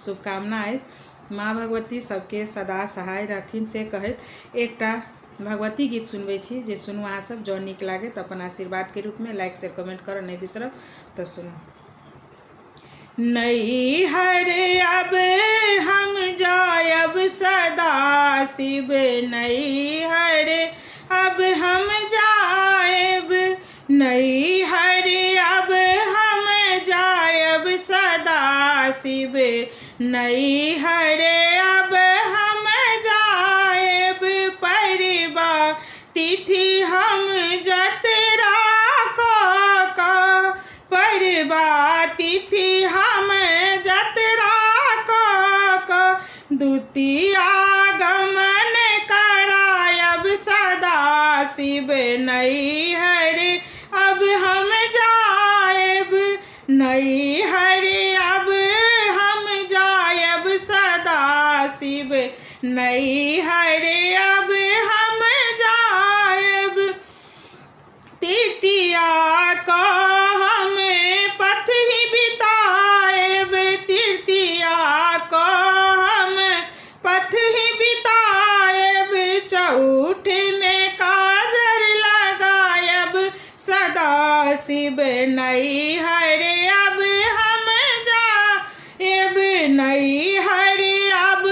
शुभकामना। माँ भगवती सबके सदा सहाय रहथिन से कहत एकटा भगवती गीत सुनबै छी जे सुनू अहाँ सब। जँ नीक लागे तो अपन आशीर्वाद के रूप में लाइक शेयर कमेंट करऽ नहीं बिसरब। तो सुनो। नैहर अब हम जायब सदा शिव, नैहर अब हम जायब, नैहर अब हम जायब सदा शिव, नैहर अब हम जायब। परिबा तिथि हम जतरा का, परिबा तिथि हम जतरा का, द्वितीया गमन करायब सदा शिव, नैहर अब हम जायब, नैहर अब हम जायब सदा शिव, नैहर अब हम जायब। तृतीया का हम पथ ही बिताएब, तृतीया का हम पथ ही बिताएब। चौठ में काजर लगायब सदा शिव, नैहर अब हम जायब, नैहर अब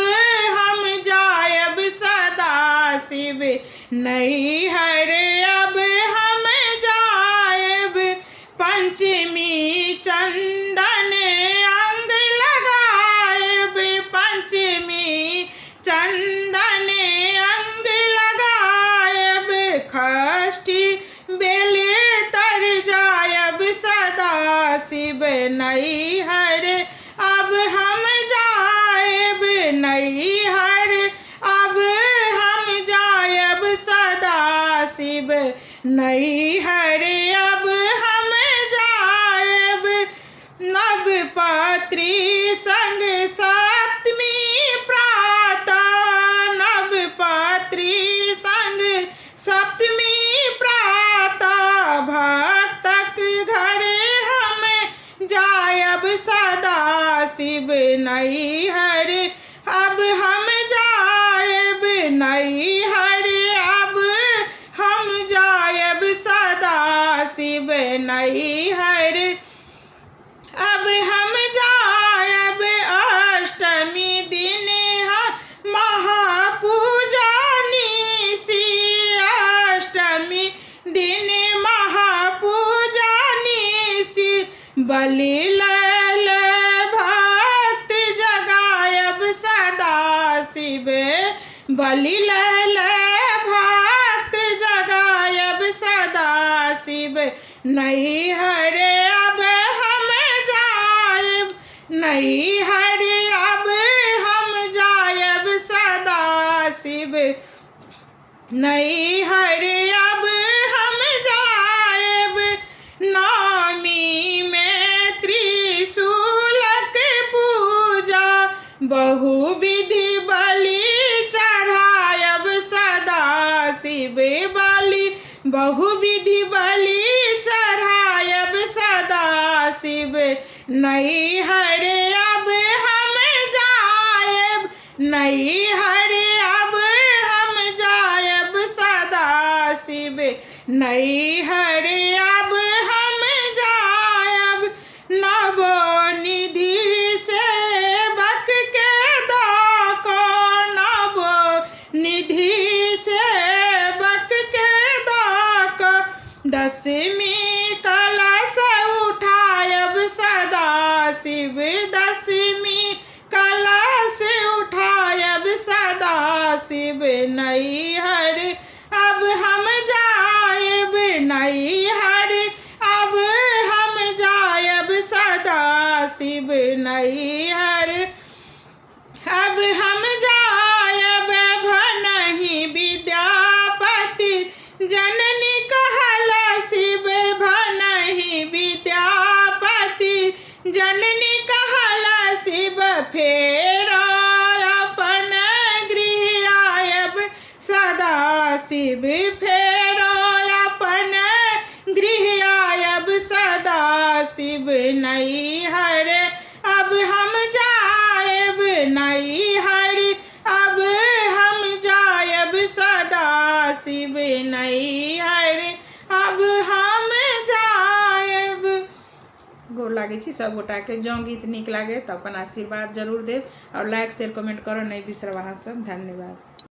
हम जायब सदा शिव, नैहर अब हम जायब। पंचमी चंदन अंग लगायब, पंचमी चंदन अंग लगायब। षष्ठी बेल तर जायब सदा शिव, नैहर अब हम जायब, नैहर अब हम जायब सदा शिव, नैहर अब हम जायब। नवपत्री संग सप्तमी प्रातः, नवपत्री संग सप्तमी प्रातः। भक्तक घर हम जायब सदा शिव, नैहर अब हम जायब, नैहर अब हम जायब सदा शिव, नैहर अब हम जायब। अष्टमी दिन महापूजा निसी, अष्टमी दिन महापूजा निसी। बलि लैल भक्त जगायब सदा शिव, बलि लैल भक्त जगायब सदा शिव, नैहर अब हम जायब, नैहर अब हम जायब सदा शिव, नैहर अब हम जायब। नवमी में त्रिशूलक पूजा, बहुविधि बलि चढ़ायब सदा शिव, बलि बहुविधि बलि चढ़ायब सदा शिव, नैहर अब हम जायब, नैहर अब हम जायब सदा शिव, नैहर अब हम जायब। नवनिधि सेवक के दाको, नवनिधि सेवक के दाको। दसवीं कलश उठायब सदा शिव, दसवीं कलश उठायब सदा शिव, नैहर अब हम जायब, नैहर अब हम जायब सदा शिव, नैहर अब हम जायब। भनहि विद्यापति जननी कहल शिव, भनहि विद्यापति जननी कहल शिव। फेर अपन गृह आयब सदा शिव, फेर अपन गृह आयब सदा शिव, नैहर अब हम जायब। नसीब नहीं है रे अब हम जाएब। गोर लागे छी सब गोटा के। जँ गीत नीक लागे तो अपन आशीर्वाद जरूर देव और लाइक शेयर कमेंट करऽ नहीं बिसरब अहाँ सब। धन्यवाद।